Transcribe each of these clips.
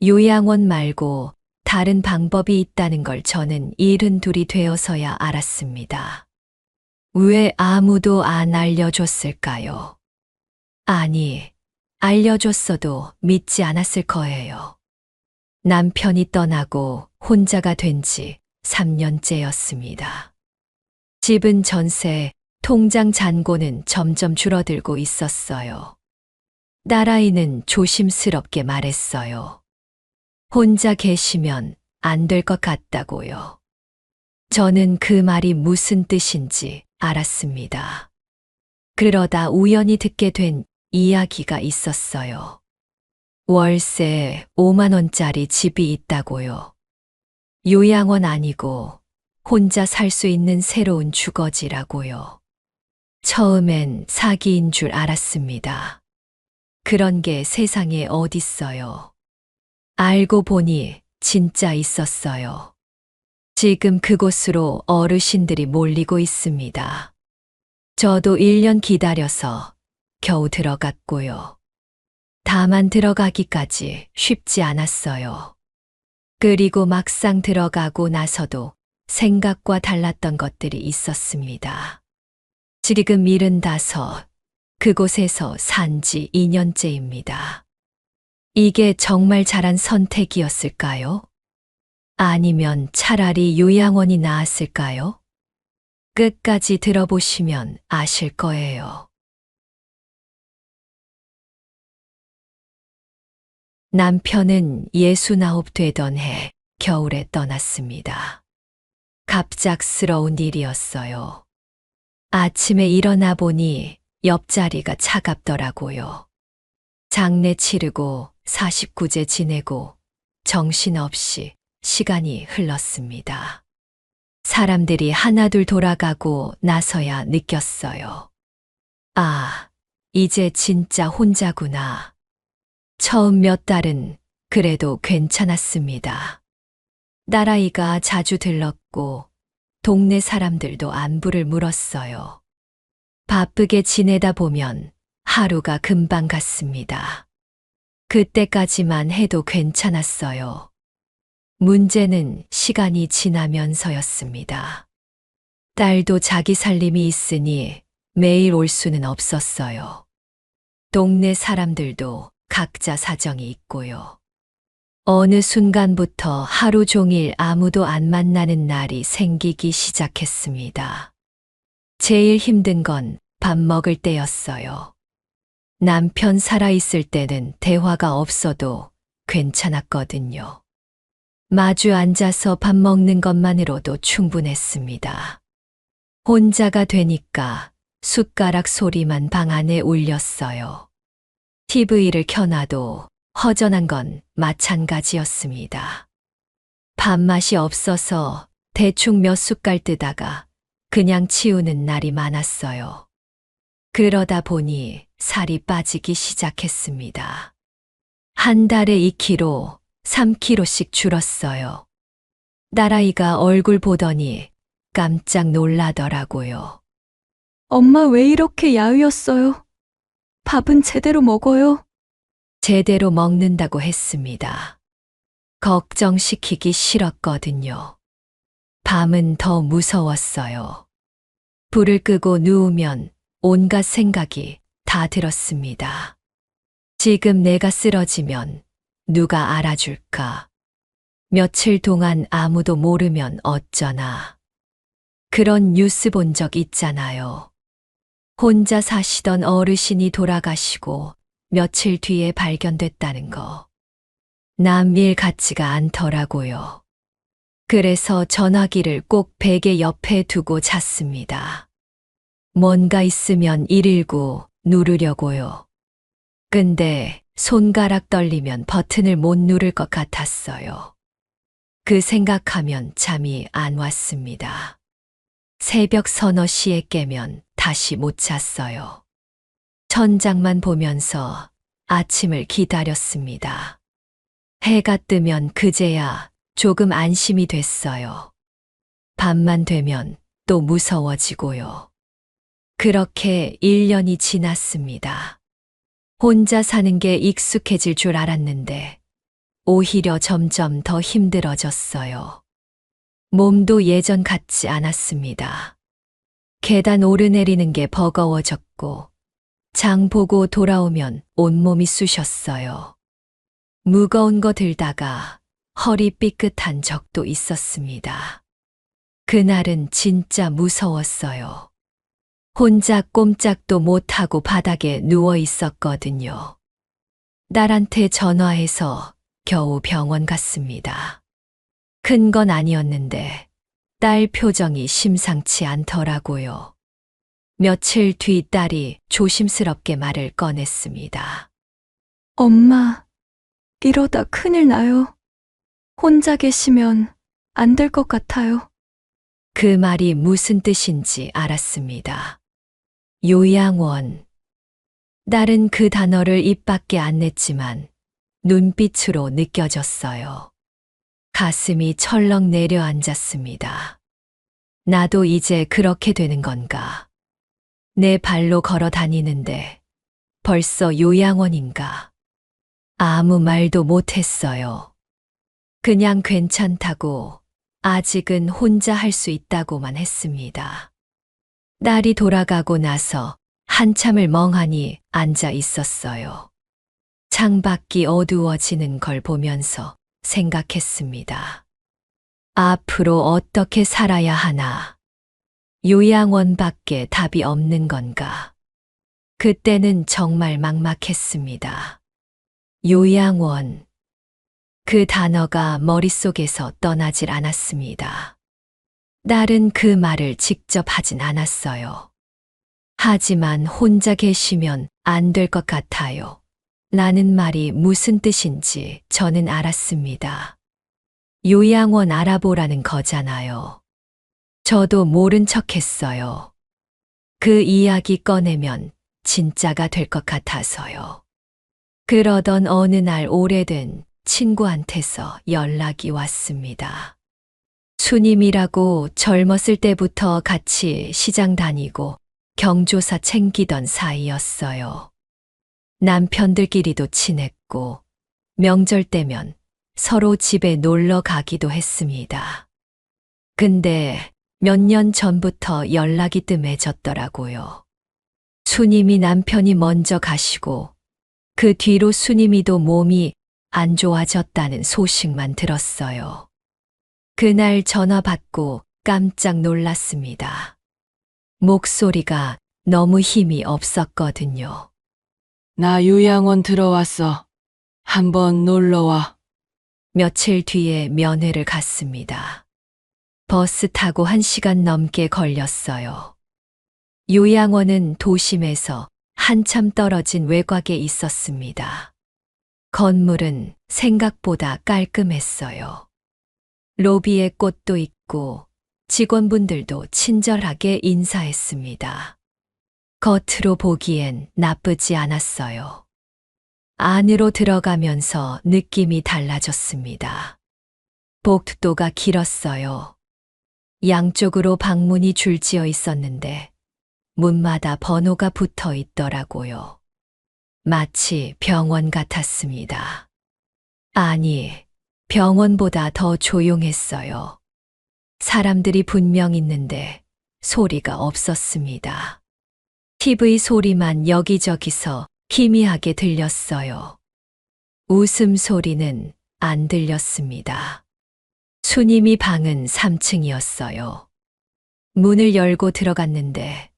요양원 말고 다른 방법이 있다는 걸 저는 72이 되어서야 알았습니다. 왜 아무도 안 알려줬을까요? 아니, 알려줬어도 믿지 않았을 거예요. 남편이 떠나고 혼자가 된 지 3년째였습니다. 집은 전세, 통장 잔고는 점점 줄어들고 있었어요. 딸아이는 조심스럽게 말했어요. 혼자 계시면 안 될 것 같다고요. 저는 그 말이 무슨 뜻인지 알았습니다. 그러다 우연히 듣게 된 이야기가 있었어요. 월세 5만 원짜리 집이 있다고요. 요양원 아니고 혼자 살 수 있는 새로운 주거지라고요. 처음엔 사기인 줄 알았습니다. 그런 게 세상에 어딨어요. 알고 보니 진짜 있었어요. 지금 그곳으로 어르신들이 몰리고 있습니다. 저도 1년 기다려서 겨우 들어갔고요. 다만 들어가기까지 쉽지 않았어요. 그리고 막상 들어가고 나서도 생각과 달랐던 것들이 있었습니다. 지금 75, 그곳에서 산 지 2년째입니다. 이게 정말 잘한 선택이었을까요? 아니면 차라리 요양원이 나았을까요? 끝까지 들어보시면 아실 거예요. 남편은 69 되던 해 겨울에 떠났습니다. 갑작스러운 일이었어요. 아침에 일어나 보니 옆자리가 차갑더라고요. 장례 치르고 49제 지내고 정신없이 시간이 흘렀습니다. 사람들이 하나둘 돌아가고 나서야 느꼈어요. 아, 이제 진짜 혼자구나. 처음 몇 달은 그래도 괜찮았습니다. 딸아이가 자주 들렀고 동네 사람들도 안부를 물었어요. 바쁘게 지내다 보면 하루가 금방 갔습니다. 그때까지만 해도 괜찮았어요. 문제는 시간이 지나면서였습니다. 딸도 자기 살림이 있으니 매일 올 수는 없었어요. 동네 사람들도 각자 사정이 있고요. 어느 순간부터 하루 종일 아무도 안 만나는 날이 생기기 시작했습니다. 제일 힘든 건 밥 먹을 때였어요. 남편 살아있을 때는 대화가 없어도 괜찮았거든요. 마주 앉아서 밥 먹는 것만으로도 충분했습니다. 혼자가 되니까 숟가락 소리만 방 안에 울렸어요. TV를 켜놔도 허전한 건 마찬가지였습니다. 밥맛이 없어서 대충 몇 숟갈 뜨다가 그냥 치우는 날이 많았어요. 그러다 보니 살이 빠지기 시작했습니다. 한 달에 2kg, 3kg씩 줄었어요. 딸아이가 얼굴 보더니 깜짝 놀라더라고요. 엄마 왜 이렇게 야위었어요? 밥은 제대로 먹어요? 제대로 먹는다고 했습니다. 걱정시키기 싫었거든요. 밤은 더 무서웠어요. 불을 끄고 누우면 온갖 생각이 다 들었습니다. 지금 내가 쓰러지면 누가 알아줄까? 며칠 동안 아무도 모르면 어쩌나. 그런 뉴스 본 적 있잖아요. 혼자 사시던 어르신이 돌아가시고 며칠 뒤에 발견됐다는 거. 남 일 같지가 않더라고요. 그래서 전화기를 꼭 베개 옆에 두고 잤습니다. 뭔가 있으면 119 누르려고요. 근데 손가락 떨리면 버튼을 못 누를 것 같았어요. 그 생각하면 잠이 안 왔습니다. 새벽 서너 시에 깨면 다시 못 잤어요. 천장만 보면서 아침을 기다렸습니다. 해가 뜨면 그제야 조금 안심이 됐어요. 밤만 되면 또 무서워지고요. 그렇게 1년이 지났습니다. 혼자 사는 게 익숙해질 줄 알았는데 오히려 점점 더 힘들어졌어요. 몸도 예전 같지 않았습니다. 계단 오르내리는 게 버거워졌고, 장 보고 돌아오면 온몸이 쑤셨어요. 무거운 거 들다가 허리 삐끗한 적도 있었습니다. 그날은 진짜 무서웠어요. 혼자 꼼짝도 못하고 바닥에 누워 있었거든요. 딸한테 전화해서 겨우 병원 갔습니다. 큰 건 아니었는데 딸 표정이 심상치 않더라고요. 며칠 뒤 딸이 조심스럽게 말을 꺼냈습니다. 엄마, 이러다 큰일 나요. 혼자 계시면 안 될 것 같아요. 그 말이 무슨 뜻인지 알았습니다. 요양원. 딸은 그 단어를 입 밖에 안 냈지만 눈빛으로 느껴졌어요. 가슴이 철렁 내려앉았습니다. 나도 이제 그렇게 되는 건가? 내 발로 걸어 다니는데 벌써 요양원인가? 아무 말도 못했어요. 그냥 괜찮다고, 아직은 혼자 할 수 있다고만 했습니다. 딸이 돌아가고 나서 한참을 멍하니 앉아 있었어요. 창밖이 어두워지는 걸 보면서 생각했습니다. 앞으로 어떻게 살아야 하나? 요양원밖에 답이 없는 건가? 그때는 정말 막막했습니다. 요양원. 그 단어가 머릿속에서 떠나질 않았습니다. 딸은 그 말을 직접 하진 않았어요. 하지만 혼자 계시면 안 될 것 같아요. 라는 말이 무슨 뜻인지 저는 알았습니다. 요양원 알아보라는 거잖아요. 저도 모른 척 했어요. 그 이야기 꺼내면 진짜가 될 것 같아서요. 그러던 어느 날 오래된 친구한테서 연락이 왔습니다. 수님이라고 젊었을 때부터 같이 시장 다니고 경조사 챙기던 사이였어요. 남편들끼리도 친했고 명절 때면 서로 집에 놀러 가기도 했습니다. 근데 몇 년 전부터 연락이 뜸해졌더라고요. 수님이 남편이 먼저 가시고 그 뒤로 수님이도 몸이 안 좋아졌다는 소식만 들었어요. 그날 전화 받고 깜짝 놀랐습니다. 목소리가 너무 힘이 없었거든요. 나 요양원 들어왔어. 한번 놀러와. 며칠 뒤에 면회를 갔습니다. 버스 타고 1시간 넘게 걸렸어요. 요양원은 도심에서 한참 떨어진 외곽에 있었습니다. 건물은 생각보다 깔끔했어요. 로비에 꽃도 있고 직원분들도 친절하게 인사했습니다. 겉으로 보기엔 나쁘지 않았어요. 안으로 들어가면서 느낌이 달라졌습니다. 복도가 길었어요. 양쪽으로 방문이 줄지어 있었는데 문마다 번호가 붙어 있더라고요. 마치 병원 같았습니다. 아니, 병원보다 더 조용했어요. 사람들이 분명 있는데 소리가 없었습니다. TV 소리만 여기저기서 희미하게 들렸어요. 웃음소리는 안 들렸습니다. 수님이 방은 3층이었어요. 문을 열고 들어갔는데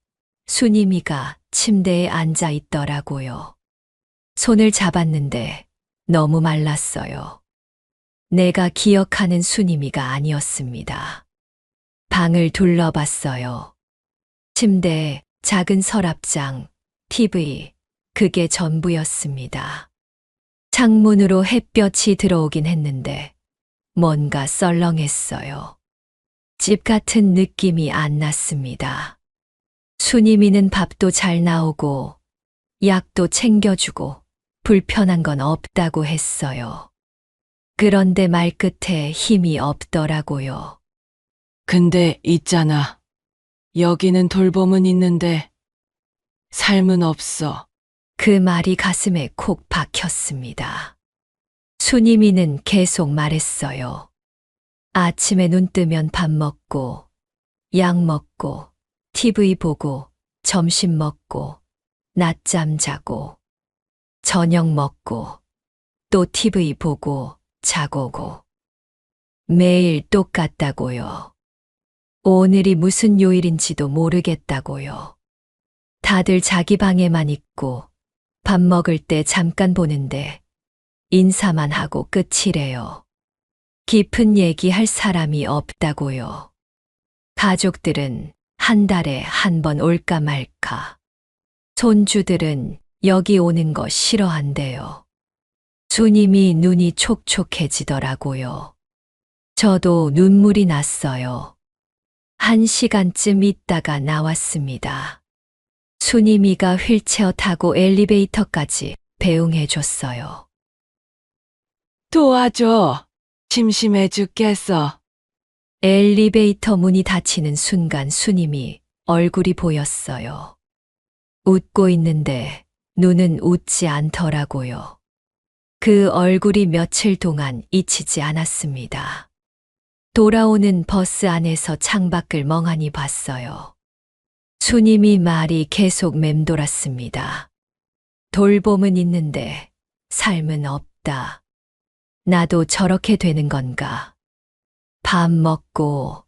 수님이가 침대에 앉아 있더라고요. 손을 잡았는데 너무 말랐어요. 내가 기억하는 수님이가 아니었습니다. 방을 둘러봤어요. 침대, 작은 서랍장, TV, 그게 전부였습니다. 창문으로 햇볕이 들어오긴 했는데 뭔가 썰렁했어요. 집 같은 느낌이 안 났습니다. 수님이는 밥도 잘 나오고 약도 챙겨주고 불편한 건 없다고 했어요. 그런데 말끝에 힘이 없더라고요. 근데 있잖아. 여기는 돌봄은 있는데 삶은 없어. 그 말이 가슴에 콕 박혔습니다. 순이미는 계속 말했어요. 아침에 눈 뜨면 밥 먹고, 약 먹고, TV 보고, 점심 먹고, 낮잠 자고, 저녁 먹고, 또 TV 보고, 자고고. 매일 똑같다고요. 오늘이 무슨 요일인지도 모르겠다고요. 다들 자기 방에만 있고, 밥 먹을 때 잠깐 보는데, 인사만 하고 끝이래요. 깊은 얘기 할 사람이 없다고요. 가족들은 한 달에 한 번 올까 말까. 손주들은 여기 오는 거 싫어한대요. 수님이 눈이 촉촉해지더라고요. 저도 눈물이 났어요. 1시간쯤 있다가 나왔습니다. 수님이가 휠체어 타고 엘리베이터까지 배웅해 줬어요. 도와줘. 심심해 죽겠어. 엘리베이터 문이 닫히는 순간 수님이 얼굴이 보였어요. 웃고 있는데 눈은 웃지 않더라고요. 그 얼굴이 며칠 동안 잊히지 않았습니다. 돌아오는 버스 안에서 창밖을 멍하니 봤어요. 수님이 말이 계속 맴돌았습니다. 돌봄은 있는데 삶은 없다. 나도 저렇게 되는 건가? 밥 먹고,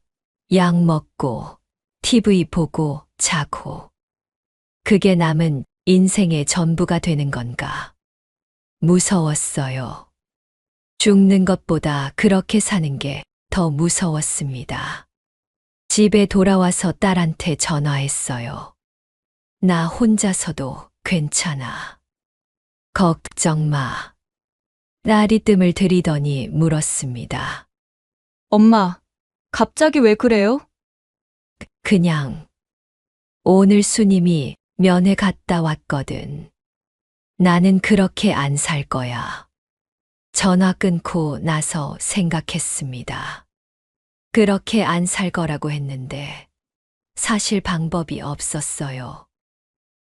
약 먹고, TV 보고, 자고. 그게 남은 인생의 전부가 되는 건가? 무서웠어요. 죽는 것보다 그렇게 사는 게 더 무서웠습니다. 집에 돌아와서 딸한테 전화했어요. 나 혼자서도 괜찮아. 걱정 마. 딸이 뜸을 들이더니 물었습니다. 엄마, 갑자기 왜 그래요? 그냥 오늘 수님이 면회 갔다 왔거든. 나는 그렇게 안 살 거야. 전화 끊고 나서 생각했습니다. 그렇게 안 살 거라고 했는데 사실 방법이 없었어요.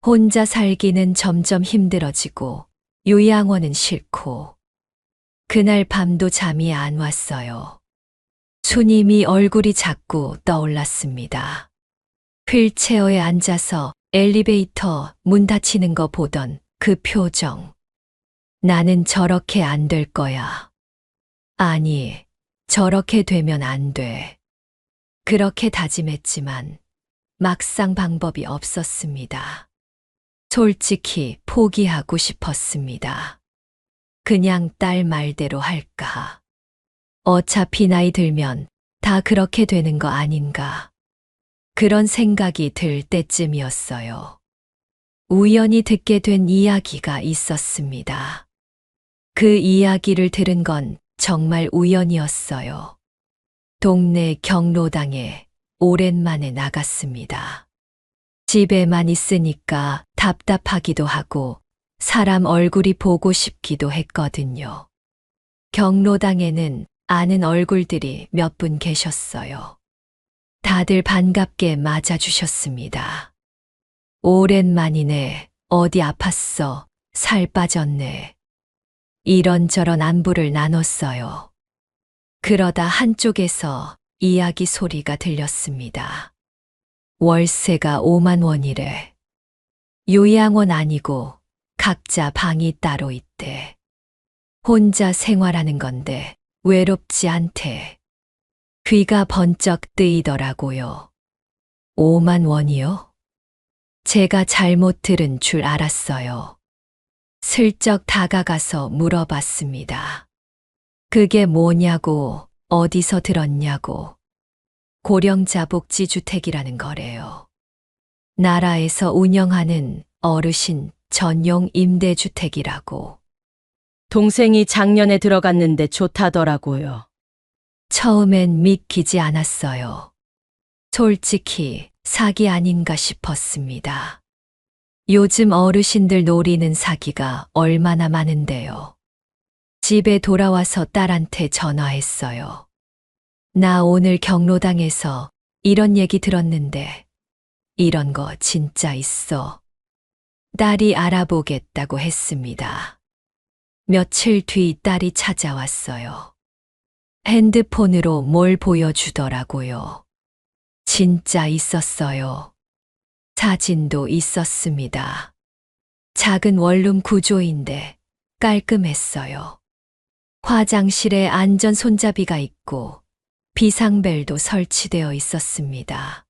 혼자 살기는 점점 힘들어지고 요양원은 싫고 그날 밤도 잠이 안 왔어요. 수님이 얼굴이 자꾸 떠올랐습니다. 휠체어에 앉아서 엘리베이터 문 닫히는 거 보던 그 표정. 나는 저렇게 안 될 거야. 아니, 저렇게 되면 안 돼. 그렇게 다짐했지만 막상 방법이 없었습니다. 솔직히 포기하고 싶었습니다. 그냥 딸 말대로 할까. 어차피 나이 들면 다 그렇게 되는 거 아닌가. 그런 생각이 들 때쯤이었어요. 우연히 듣게 된 이야기가 있었습니다. 그 이야기를 들은 건 정말 우연이었어요. 동네 경로당에 오랜만에 나갔습니다. 집에만 있으니까 답답하기도 하고 사람 얼굴이 보고 싶기도 했거든요. 경로당에는 아는 얼굴들이 몇 분 계셨어요. 다들 반갑게 맞아주셨습니다. 오랜만이네. 어디 아팠어? 살 빠졌네. 이런저런 안부를 나눴어요. 그러다 한쪽에서 이야기 소리가 들렸습니다. 월세가 5만 원이래. 요양원 아니고 각자 방이 따로 있대. 혼자 생활하는 건데 외롭지 않대. 귀가 번쩍 뜨이더라고요. 5만 원이요? 제가 잘못 들은 줄 알았어요. 슬쩍 다가가서 물어봤습니다. 그게 뭐냐고, 어디서 들었냐고. 고령자 복지주택이라는 거래요. 나라에서 운영하는 어르신 전용 임대주택이라고. 동생이 작년에 들어갔는데 좋다더라고요. 처음엔 믿기지 않았어요. 솔직히 사기 아닌가 싶었습니다. 요즘 어르신들 노리는 사기가 얼마나 많은데요. 집에 돌아와서 딸한테 전화했어요. 나 오늘 경로당에서 이런 얘기 들었는데 이런 거 진짜 있어. 딸이 알아보겠다고 했습니다. 며칠 뒤 딸이 찾아왔어요. 핸드폰으로 뭘 보여주더라고요. 진짜 있었어요. 사진도 있었습니다. 작은 원룸 구조인데 깔끔했어요. 화장실에 안전 손잡이가 있고 비상벨도 설치되어 있었습니다.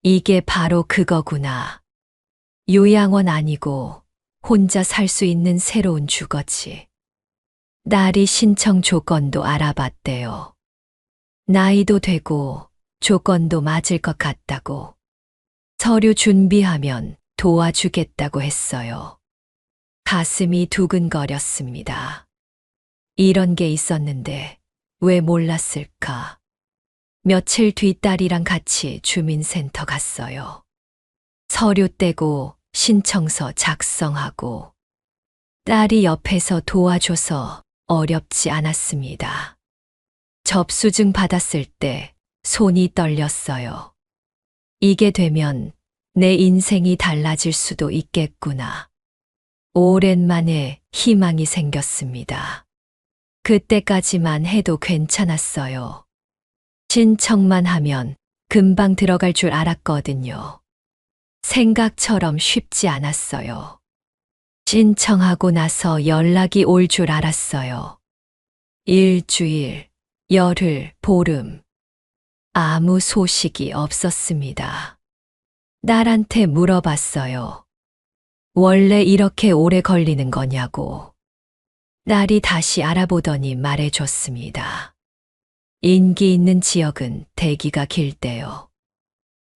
이게 바로 그거구나. 요양원 아니고 혼자 살 수 있는 새로운 주거지. 딸이 신청 조건도 알아봤대요. 나이도 되고 조건도 맞을 것 같다고. 서류 준비하면 도와주겠다고 했어요. 가슴이 두근거렸습니다. 이런 게 있었는데 왜 몰랐을까? 며칠 뒤 딸이랑 같이 주민센터 갔어요. 서류 떼고 신청서 작성하고 딸이 옆에서 도와줘서 어렵지 않았습니다. 접수증 받았을 때 손이 떨렸어요. 이게 되면 내 인생이 달라질 수도 있겠구나. 오랜만에 희망이 생겼습니다. 그때까지만 해도 괜찮았어요. 신청만 하면 금방 들어갈 줄 알았거든요. 생각처럼 쉽지 않았어요. 신청하고 나서 연락이 올 줄 알았어요. 일주일, 열흘, 보름. 아무 소식이 없었습니다. 딸한테 물어봤어요. 원래 이렇게 오래 걸리는 거냐고. 딸이 다시 알아보더니 말해줬습니다. 인기 있는 지역은 대기가 길대요.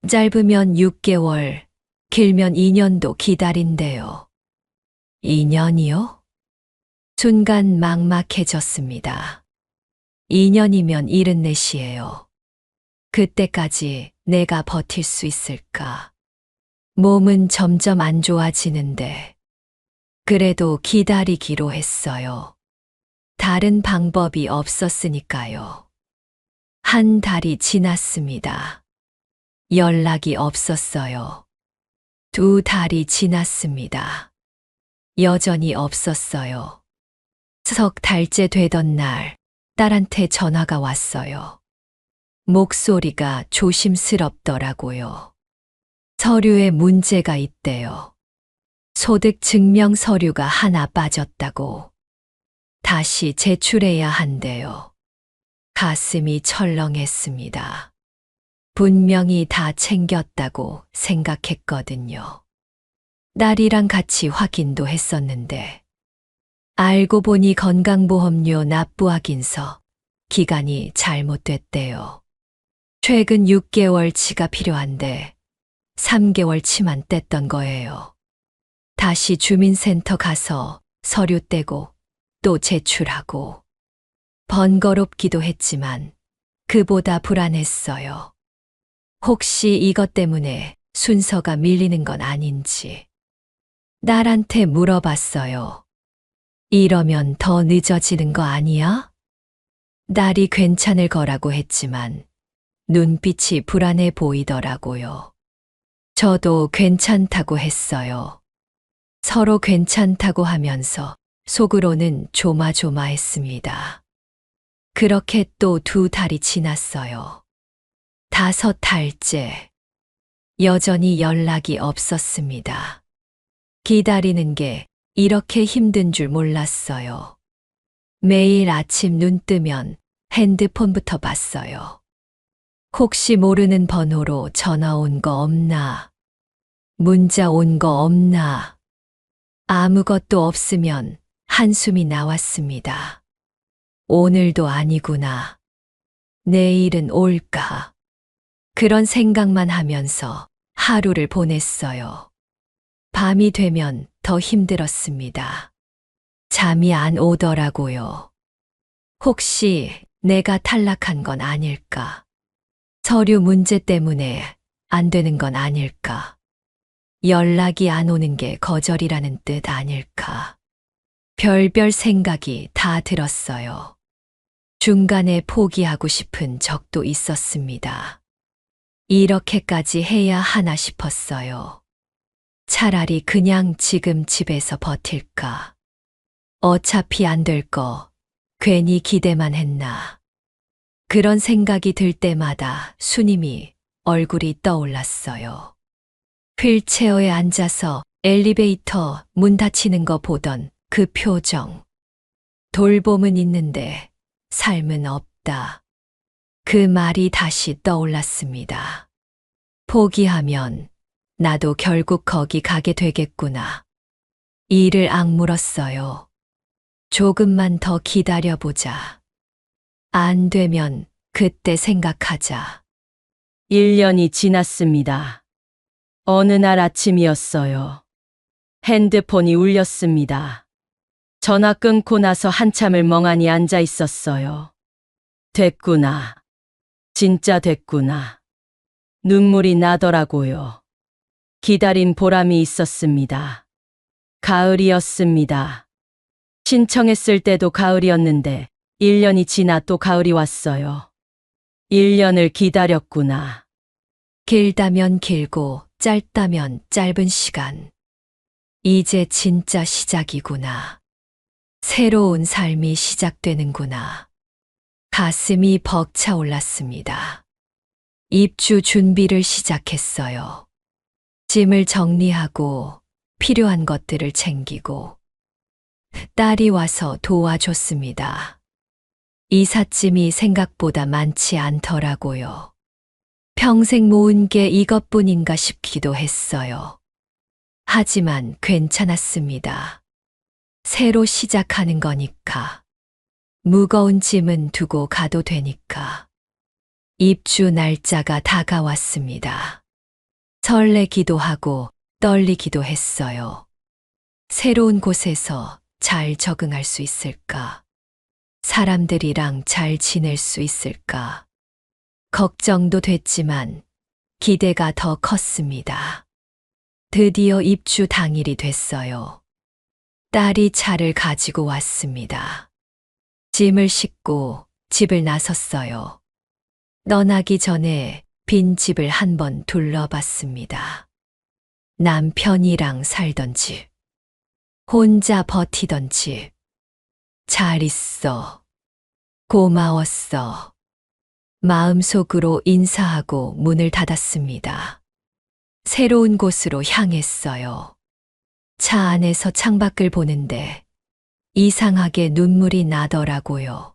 짧으면 6개월, 길면 2년도 기다린대요. 2년이요? 순간 막막해졌습니다. 2년이면 74이에요. 그때까지 내가 버틸 수 있을까? 몸은 점점 안 좋아지는데, 그래도 기다리기로 했어요. 다른 방법이 없었으니까요. 한 달이 지났습니다. 연락이 없었어요. 2달이 지났습니다. 여전히 없었어요. 석 달째 되던 날, 딸한테 전화가 왔어요. 목소리가 조심스럽더라고요. 서류에 문제가 있대요. 소득 증명 서류가 하나 빠졌다고. 다시 제출해야 한대요. 가슴이 철렁했습니다. 분명히 다 챙겼다고 생각했거든요. 딸이랑 같이 확인도 했었는데, 알고 보니 건강보험료 납부 확인서 기간이 잘못됐대요. 최근 6개월치가 필요한데 3개월치만 뗐던 거예요. 다시 주민센터 가서 서류 떼고 또 제출하고. 번거롭기도 했지만 그보다 불안했어요. 혹시 이것 때문에 순서가 밀리는 건 아닌지. 딸한테 물어봤어요. 이러면 더 늦어지는 거 아니야? 딸이 괜찮을 거라고 했지만 눈빛이 불안해 보이더라고요. 저도 괜찮다고 했어요. 서로 괜찮다고 하면서 속으로는 조마조마했습니다. 그렇게 또 2달이 지났어요. 5달째. 여전히 연락이 없었습니다. 기다리는 게 이렇게 힘든 줄 몰랐어요. 매일 아침 눈 뜨면 핸드폰부터 봤어요. 혹시 모르는 번호로 전화 온 거 없나? 문자 온 거 없나? 아무것도 없으면 한숨이 나왔습니다. 오늘도 아니구나. 내일은 올까? 그런 생각만 하면서 하루를 보냈어요. 밤이 되면 더 힘들었습니다. 잠이 안 오더라고요. 혹시 내가 탈락한 건 아닐까? 서류 문제 때문에 안 되는 건 아닐까? 연락이 안 오는 게 거절이라는 뜻 아닐까? 별별 생각이 다 들었어요. 중간에 포기하고 싶은 적도 있었습니다. 이렇게까지 해야 하나 싶었어요. 차라리 그냥 지금 집에서 버틸까? 어차피 안 될 거 괜히 기대만 했나. 그런 생각이 들 때마다 수님이 얼굴이 떠올랐어요. 휠체어에 앉아서 엘리베이터 문 닫히는 거 보던 그 표정. 돌봄은 있는데 삶은 없다. 그 말이 다시 떠올랐습니다. 포기하면 나도 결국 거기 가게 되겠구나. 이를 악물었어요. 조금만 더 기다려보자. 안 되면 그때 생각하자. 1년이 지났습니다. 어느 날 아침이었어요. 핸드폰이 울렸습니다. 전화 끊고 나서 한참을 멍하니 앉아 있었어요. 됐구나. 진짜 됐구나. 눈물이 나더라고요. 기다린 보람이 있었습니다. 가을이었습니다. 신청했을 때도 가을이었는데 1년이 지나 또 가을이 왔어요. 1년을 기다렸구나. 길다면 길고 짧다면 짧은 시간. 이제 진짜 시작이구나. 새로운 삶이 시작되는구나. 가슴이 벅차올랐습니다. 입주 준비를 시작했어요. 짐을 정리하고 필요한 것들을 챙기고 딸이 와서 도와줬습니다. 이삿짐이 생각보다 많지 않더라고요. 평생 모은 게 이것뿐인가 싶기도 했어요. 하지만 괜찮았습니다. 새로 시작하는 거니까. 무거운 짐은 두고 가도 되니까. 입주 날짜가 다가왔습니다. 설레기도 하고 떨리기도 했어요. 새로운 곳에서 잘 적응할 수 있을까? 사람들이랑 잘 지낼 수 있을까? 걱정도 됐지만 기대가 더 컸습니다. 드디어 입주 당일이 됐어요. 딸이 차를 가지고 왔습니다. 짐을 싣고 집을 나섰어요. 떠나기 전에 빈 집을 한번 둘러봤습니다. 남편이랑 살던 집, 혼자 버티던 집. 잘 있어. 고마웠어. 마음속으로 인사하고 문을 닫았습니다. 새로운 곳으로 향했어요. 차 안에서 창밖을 보는데 이상하게 눈물이 나더라고요.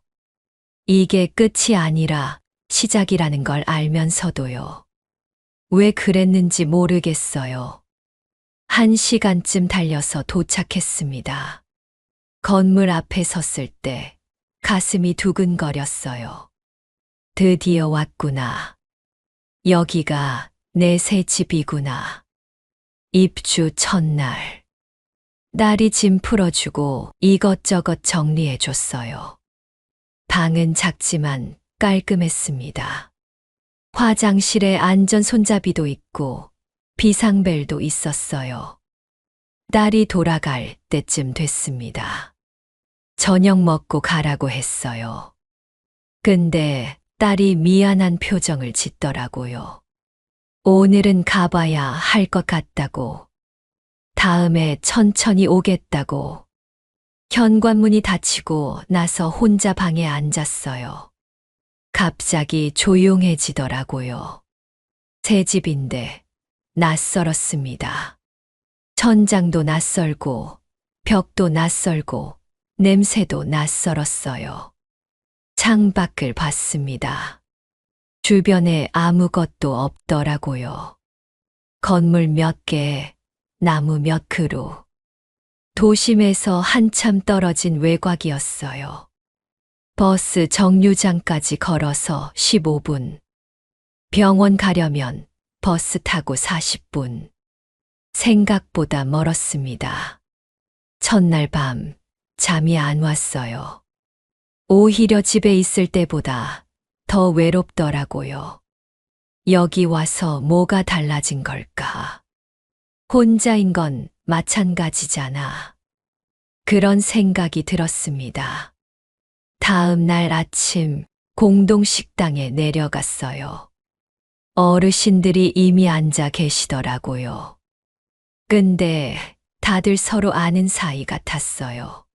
이게 끝이 아니라 시작이라는 걸 알면서도요. 왜 그랬는지 모르겠어요. 1시간쯤 달려서 도착했습니다. 건물 앞에 섰을 때 가슴이 두근거렸어요. 드디어 왔구나. 여기가 내 새 집이구나. 입주 첫날. 딸이 짐 풀어주고 이것저것 정리해줬어요. 방은 작지만 깔끔했습니다. 화장실에 안전 손잡이도 있고 비상벨도 있었어요. 딸이 돌아갈 때쯤 됐습니다. 저녁 먹고 가라고 했어요. 근데 딸이 미안한 표정을 짓더라고요. 오늘은 가봐야 할 것 같다고. 다음에 천천히 오겠다고. 현관문이 닫히고 나서 혼자 방에 앉았어요. 갑자기 조용해지더라고요. 새 집인데 낯설었습니다. 천장도 낯설고 벽도 낯설고 냄새도 낯설었어요. 창밖을 봤습니다. 주변에 아무것도 없더라고요. 건물 몇 개, 나무 몇 그루. 도심에서 한참 떨어진 외곽이었어요. 버스 정류장까지 걸어서 15분. 병원 가려면 버스 타고 40분. 생각보다 멀었습니다. 첫날 밤 잠이 안 왔어요. 오히려 집에 있을 때보다 더 외롭더라고요. 여기 와서 뭐가 달라진 걸까? 혼자인 건 마찬가지잖아. 그런 생각이 들었습니다. 다음 날 아침 공동식당에 내려갔어요. 어르신들이 이미 앉아 계시더라고요. 근데 다들 서로 아는 사이 같았어요.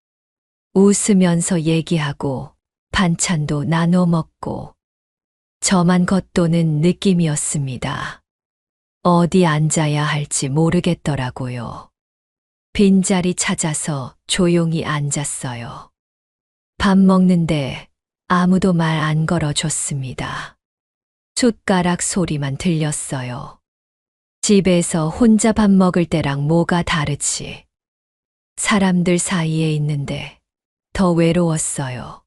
웃으면서 얘기하고 반찬도 나눠 먹고 저만 겉도는 느낌이었습니다. 어디 앉아야 할지 모르겠더라고요. 빈자리 찾아서 조용히 앉았어요. 밥 먹는데 아무도 말 안 걸어줬습니다. 숟가락 소리만 들렸어요. 집에서 혼자 밥 먹을 때랑 뭐가 다르지? 사람들 사이에 있는데 더 외로웠어요.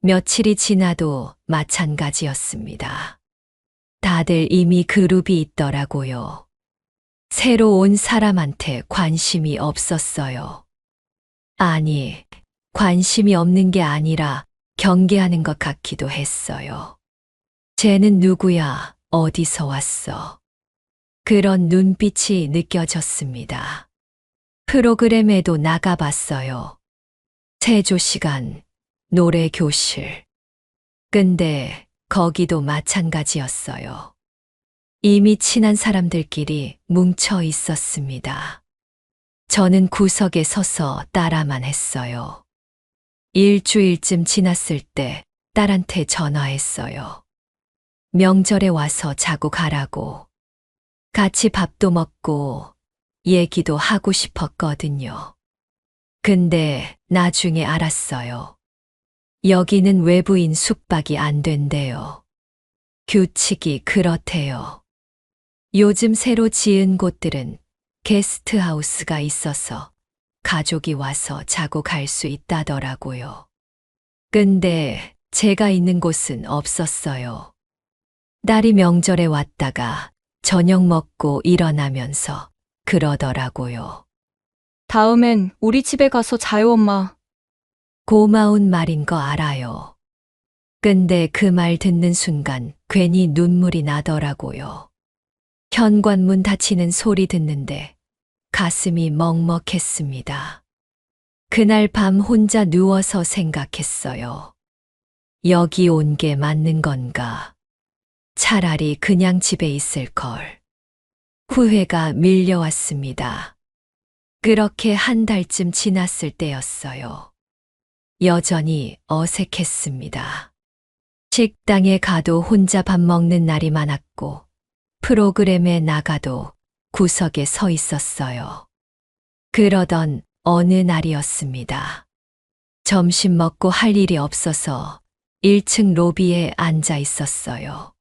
며칠이 지나도 마찬가지였습니다. 다들 이미 그룹이 있더라고요. 새로 온 사람한테 관심이 없었어요. 아니, 관심이 없는 게 아니라 경계하는 것 같기도 했어요. 쟤는 누구야? 어디서 왔어? 그런 눈빛이 느껴졌습니다. 프로그램에도 나가봤어요. 체조 시간, 노래 교실. 근데 거기도 마찬가지였어요. 이미 친한 사람들끼리 뭉쳐 있었습니다. 저는 구석에 서서 따라만 했어요. 일주일쯤 지났을 때 딸한테 전화했어요. 명절에 와서 자고 가라고. 같이 밥도 먹고 얘기도 하고 싶었거든요. 근데 나중에 알았어요. 여기는 외부인 숙박이 안 된대요. 규칙이 그렇대요. 요즘 새로 지은 곳들은 게스트하우스가 있어서 가족이 와서 자고 갈 수 있다더라고요. 근데 제가 있는 곳은 없었어요. 딸이 명절에 왔다가 저녁 먹고 일어나면서 그러더라고요. 다음엔 우리 집에 가서 자요, 엄마. 고마운 말인 거 알아요. 근데 그 말 듣는 순간 괜히 눈물이 나더라고요. 현관문 닫히는 소리 듣는데 가슴이 먹먹했습니다. 그날 밤 혼자 누워서 생각했어요. 여기 온 게 맞는 건가? 차라리 그냥 집에 있을 걸. 후회가 밀려왔습니다. 그렇게 한 달쯤 지났을 때였어요. 여전히 어색했습니다. 식당에 가도 혼자 밥 먹는 날이 많았고, 프로그램에 나가도 구석에 서 있었어요. 그러던 어느 날이었습니다. 점심 먹고 할 일이 없어서 1층 로비에 앉아 있었어요.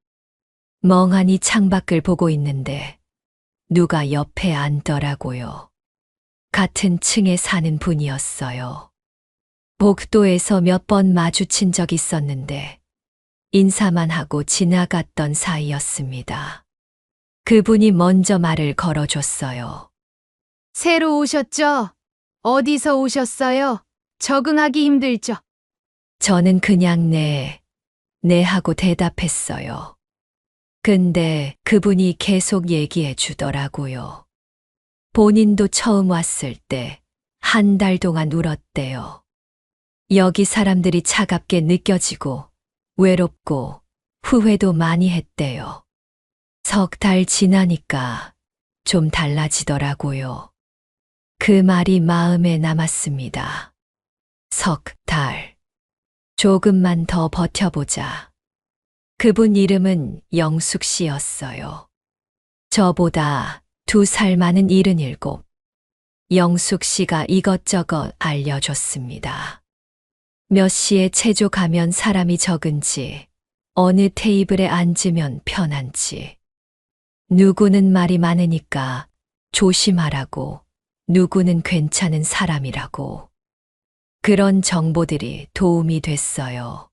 멍하니 창밖을 보고 있는데 누가 옆에 앉더라고요. 같은 층에 사는 분이었어요. 복도에서 몇 번 마주친 적 있었는데 인사만 하고 지나갔던 사이였습니다. 그분이 먼저 말을 걸어줬어요. 새로 오셨죠? 어디서 오셨어요? 적응하기 힘들죠? 저는 그냥 네 하고 대답했어요. 근데 그분이 계속 얘기해 주더라고요. 본인도 처음 왔을 때 한 달 동안 울었대요. 여기 사람들이 차갑게 느껴지고 외롭고 후회도 많이 했대요. 석 달 지나니까 좀 달라지더라고요. 그 말이 마음에 남았습니다. 석 달. 조금만 더 버텨보자. 그분 이름은 영숙 씨였어요. 저보다 2살 많은 77. 영숙 씨가 이것저것 알려줬습니다. 몇 시에 체조 가면 사람이 적은지, 어느 테이블에 앉으면 편한지, 누구는 말이 많으니까 조심하라고, 누구는 괜찮은 사람이라고. 그런 정보들이 도움이 됐어요.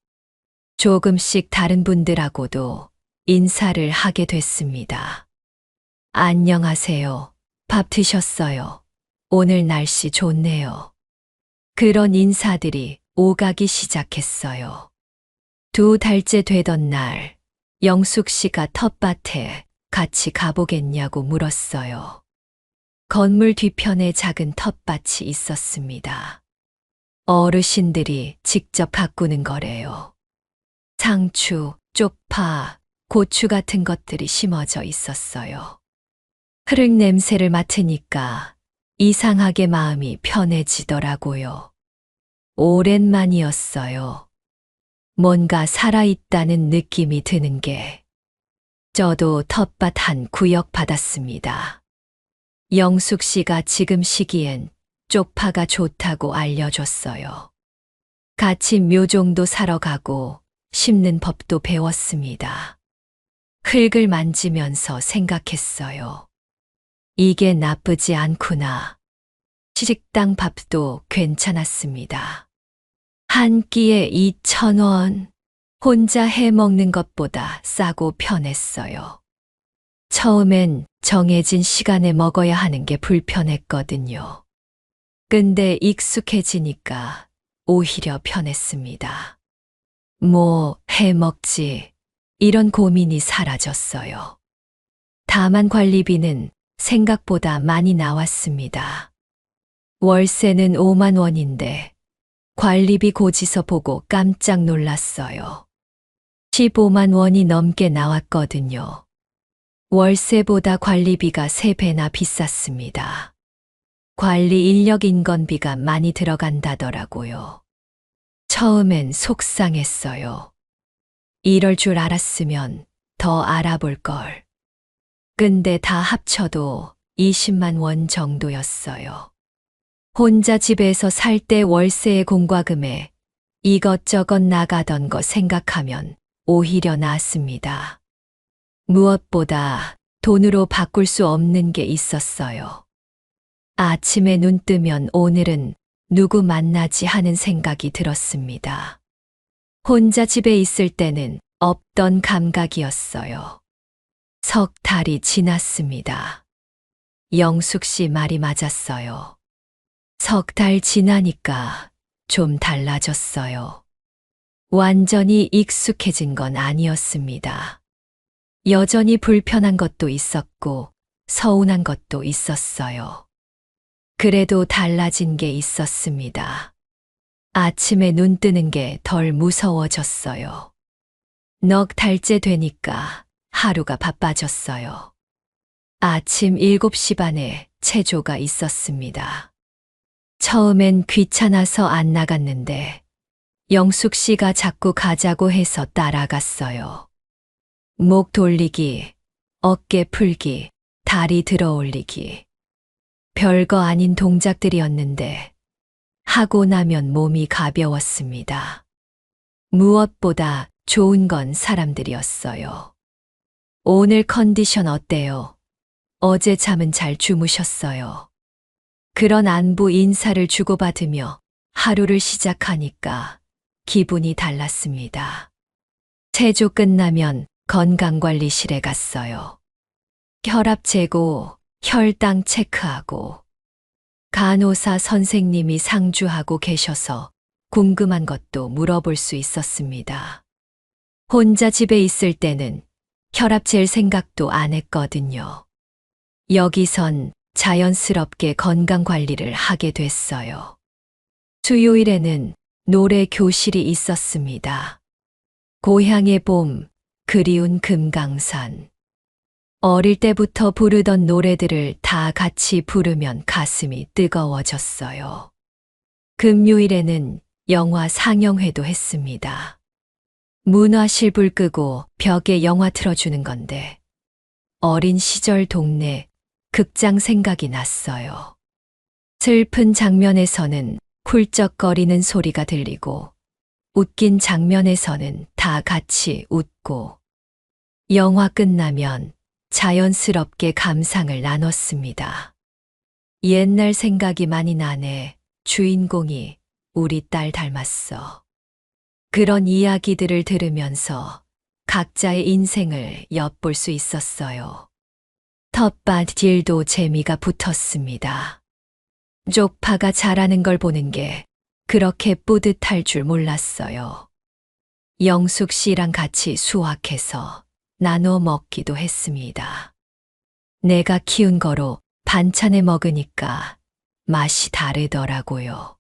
조금씩 다른 분들하고도 인사를 하게 됐습니다. 안녕하세요. 밥 드셨어요? 오늘 날씨 좋네요. 그런 인사들이 오가기 시작했어요. 2달째 되던 날, 영숙 씨가 텃밭에 같이 가보겠냐고 물었어요. 건물 뒤편에 작은 텃밭이 있었습니다. 어르신들이 직접 가꾸는 거래요. 상추, 쪽파, 고추 같은 것들이 심어져 있었어요. 흙 냄새를 맡으니까 이상하게 마음이 편해지더라고요. 오랜만이었어요. 뭔가 살아있다는 느낌이 드는 게. 저도 텃밭 한 구역 받았습니다. 영숙 씨가 지금 시기엔 쪽파가 좋다고 알려줬어요. 같이 묘종도 사러 가고 심는 법도 배웠습니다. 흙을 만지면서 생각했어요. 이게 나쁘지 않구나. 식당 밥도 괜찮았습니다. 한 끼에 2,000원. 혼자 해 먹는 것보다 싸고 편했어요. 처음엔 정해진 시간에 먹어야 하는 게 불편했거든요. 근데 익숙해지니까 오히려 편했습니다. 뭐 해 먹지, 이런 고민이 사라졌어요. 다만 관리비는 생각보다 많이 나왔습니다. 월세는 5만 원인데 관리비 고지서 보고 깜짝 놀랐어요. 15만 원이 넘게 나왔거든요. 월세보다 관리비가 3배나 비쌌습니다. 관리 인력 인건비가 많이 들어간다더라고요. 처음엔 속상했어요. 이럴 줄 알았으면 더 알아볼 걸. 근데 다 합쳐도 20만 원 정도였어요. 혼자 집에서 살 때 월세의 공과금에 이것저것 나가던 거 생각하면 오히려 낫습니다. 무엇보다 돈으로 바꿀 수 없는 게 있었어요. 아침에 눈 뜨면 오늘은 누구 만나지 하는 생각이 들었습니다. 혼자 집에 있을 때는 없던 감각이었어요. 석 달이 지났습니다. 영숙 씨 말이 맞았어요. 석 달 지나니까 좀 달라졌어요. 완전히 익숙해진 건 아니었습니다. 여전히 불편한 것도 있었고 서운한 것도 있었어요. 그래도 달라진 게 있었습니다. 아침에 눈 뜨는 게 덜 무서워졌어요. 넉 달째 되니까 하루가 바빠졌어요. 아침 7시 반에 체조가 있었습니다. 처음엔 귀찮아서 안 나갔는데 영숙 씨가 자꾸 가자고 해서 따라갔어요. 목 돌리기, 어깨 풀기, 다리 들어 올리기. 별거 아닌 동작들이었는데 하고 나면 몸이 가벼웠습니다. 무엇보다 좋은 건 사람들이었어요. 오늘 컨디션 어때요? 어제 잠은 잘 주무셨어요? 그런 안부 인사를 주고받으며 하루를 시작하니까 기분이 달랐습니다. 체조 끝나면 건강관리실에 갔어요. 혈압 재고, 혈당 체크하고, 간호사 선생님이 상주하고 계셔서 궁금한 것도 물어볼 수 있었습니다. 혼자 집에 있을 때는 혈압 잴 생각도 안 했거든요. 여기선 자연스럽게 건강관리를 하게 됐어요. 수요일에는 노래 교실이 있었습니다. 고향의 봄, 그리운 금강산. 어릴 때부터 부르던 노래들을 다 같이 부르면 가슴이 뜨거워졌어요. 금요일에는 영화 상영회도 했습니다. 문화실 불 끄고 벽에 영화 틀어주는 건데 어린 시절 동네 극장 생각이 났어요. 슬픈 장면에서는 훌쩍거리는 소리가 들리고 웃긴 장면에서는 다 같이 웃고 영화 끝나면 자연스럽게 감상을 나눴습니다. 옛날 생각이 많이 나네. 주인공이 우리 딸 닮았어. 그런 이야기들을 들으면서 각자의 인생을 엿볼 수 있었어요. 텃밭 일도 재미가 붙었습니다. 쪽파가 자라는 걸 보는 게 그렇게 뿌듯할 줄 몰랐어요. 영숙 씨랑 같이 수확해서 나눠 먹기도 했습니다. 내가 키운 거로 반찬에 먹으니까 맛이 다르더라고요.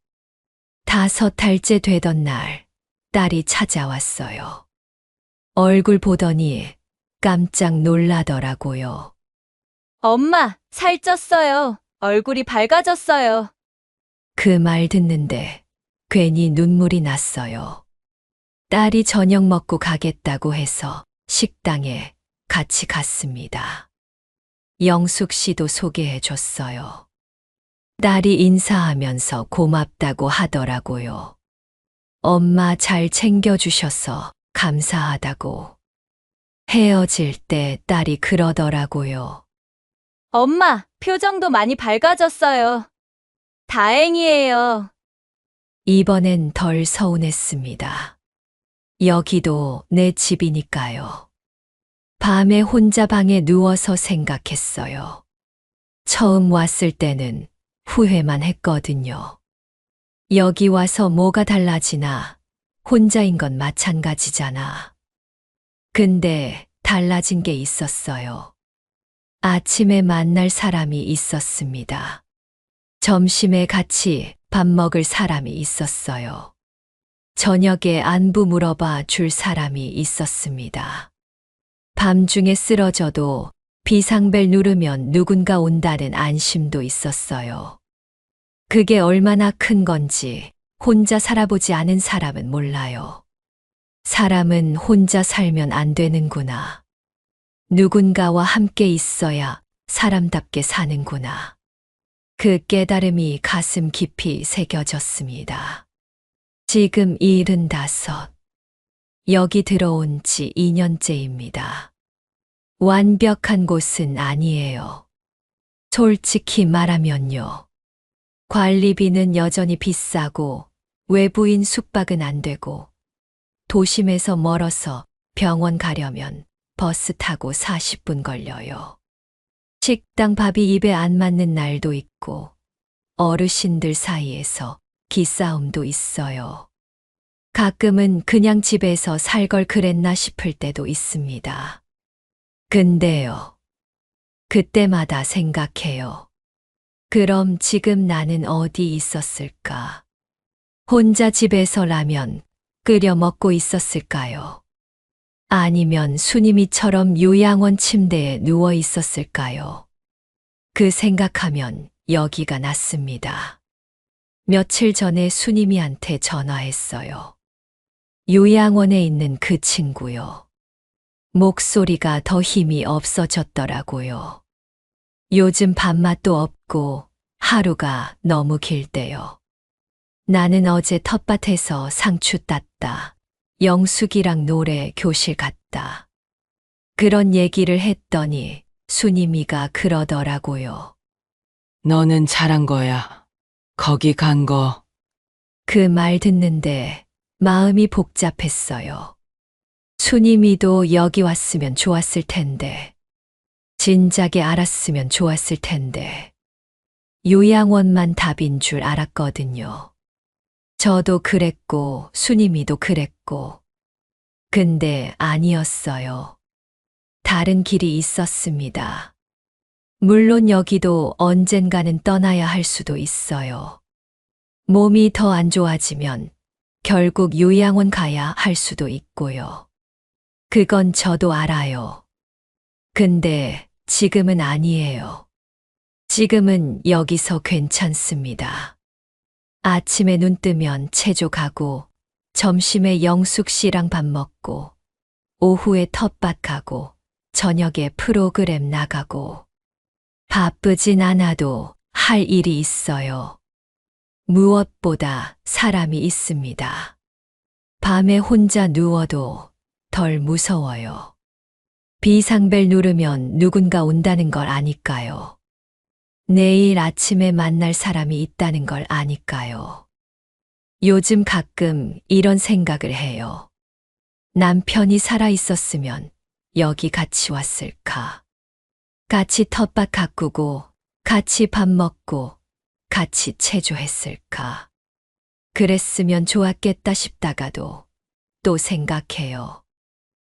5달째 되던 날 딸이 찾아왔어요. 얼굴 보더니 깜짝 놀라더라고요. 엄마, 살쪘어요. 얼굴이 밝아졌어요. 그 말 듣는데 괜히 눈물이 났어요. 딸이 저녁 먹고 가겠다고 해서 식당에 같이 갔습니다. 영숙 씨도 소개해 줬어요. 딸이 인사하면서 고맙다고 하더라고요. 엄마 잘 챙겨주셔서 감사하다고. 헤어질 때 딸이 그러더라고요. 엄마, 표정도 많이 밝아졌어요. 다행이에요. 이번엔 덜 서운했습니다. 여기도 내 집이니까요. 밤에 혼자 방에 누워서 생각했어요. 처음 왔을 때는 후회만 했거든요. 여기 와서 뭐가 달라지나, 혼자인 건 마찬가지잖아. 근데 달라진 게 있었어요. 아침에 만날 사람이 있었습니다. 점심에 같이 밥 먹을 사람이 있었어요. 저녁에 안부 물어봐 줄 사람이 있었습니다. 밤중에 쓰러져도 비상벨 누르면 누군가 온다는 안심도 있었어요. 그게 얼마나 큰 건지 혼자 살아보지 않은 사람은 몰라요. 사람은 혼자 살면 안 되는구나. 누군가와 함께 있어야 사람답게 사는구나. 그 깨달음이 가슴 깊이 새겨졌습니다. 지금 75. 여기 들어온 지 2년째입니다. 완벽한 곳은 아니에요. 솔직히 말하면요. 관리비는 여전히 비싸고 외부인 숙박은 안 되고 도심에서 멀어서 병원 가려면 버스 타고 40분 걸려요. 식당 밥이 입에 안 맞는 날도 있고 어르신들 사이에서 기싸움도 있어요. 가끔은 그냥 집에서 살 걸 그랬나 싶을 때도 있습니다. 근데요. 그때마다 생각해요. 그럼 지금 나는 어디 있었을까? 혼자 집에서 라면 끓여 먹고 있었을까요? 아니면 수님이처럼 요양원 침대에 누워 있었을까요? 그 생각하면 여기가 낫습니다. 며칠 전에 수님이한테 전화했어요. 요양원에 있는 그 친구요. 목소리가 더 힘이 없어졌더라고요. 요즘 밥맛도 없고 하루가 너무 길대요. 나는 어제 텃밭에서 상추 땄다. 영숙이랑 노래 교실 갔다. 그런 얘기를 했더니 수님이가 그러더라고요. 너는 잘한 거야. 거기 간 거. 그 말 듣는데 마음이 복잡했어요. 수님이도 여기 왔으면 좋았을 텐데. 진작에 알았으면 좋았을 텐데. 요양원만 답인 줄 알았거든요. 저도 그랬고 수님이도 그랬고. 근데 아니었어요. 다른 길이 있었습니다. 물론 여기도 언젠가는 떠나야 할 수도 있어요. 몸이 더 안 좋아지면 결국 요양원 가야 할 수도 있고요. 그건 저도 알아요. 근데 지금은 아니에요. 지금은 여기서 괜찮습니다. 아침에 눈 뜨면 체조 가고, 점심에 영숙 씨랑 밥 먹고, 오후에 텃밭 가고, 저녁에 프로그램 나가고. 바쁘진 않아도 할 일이 있어요. 무엇보다 사람이 있습니다. 밤에 혼자 누워도 덜 무서워요. 비상벨 누르면 누군가 온다는 걸 아니까요. 내일 아침에 만날 사람이 있다는 걸 아니까요. 요즘 가끔 이런 생각을 해요. 남편이 살아 있었으면 여기 같이 왔을까? 같이 텃밭 가꾸고, 같이 밥 먹고, 같이 체조했을까? 그랬으면 좋았겠다 싶다가도 또 생각해요.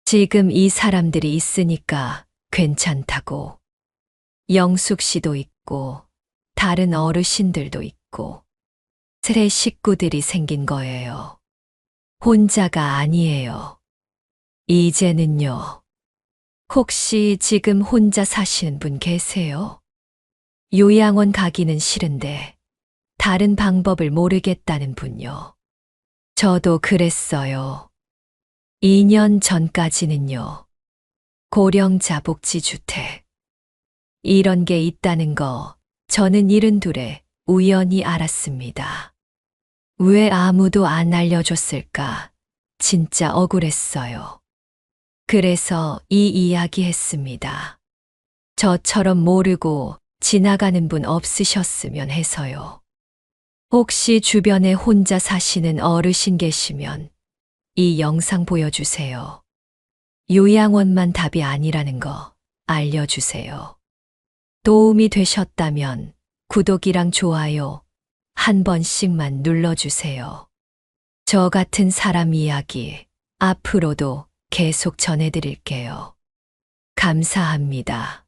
지금 이 사람들이 있으니까 괜찮다고. 영숙 씨도 있고, 다른 어르신들도 있고, 새 식구들이 생긴 거예요. 혼자가 아니에요. 이제는요. 혹시 지금 혼자 사시는 분 계세요? 요양원 가기는 싫은데, 다른 방법을 모르겠다는 분요. 저도 그랬어요. 2년 전까지는요. 고령자 복지주택. 이런 게 있다는 거 저는 72에 우연히 알았습니다. 왜 아무도 안 알려줬을까? 진짜 억울했어요. 그래서 이 이야기 했습니다. 저처럼 모르고 지나가는 분 없으셨으면 해서요. 혹시 주변에 혼자 사시는 어르신 계시면 이 영상 보여주세요. 요양원만 답이 아니라는 거 알려주세요. 도움이 되셨다면 구독이랑 좋아요 한 번씩만 눌러주세요. 저 같은 사람 이야기 앞으로도 계속 전해드릴게요. 감사합니다.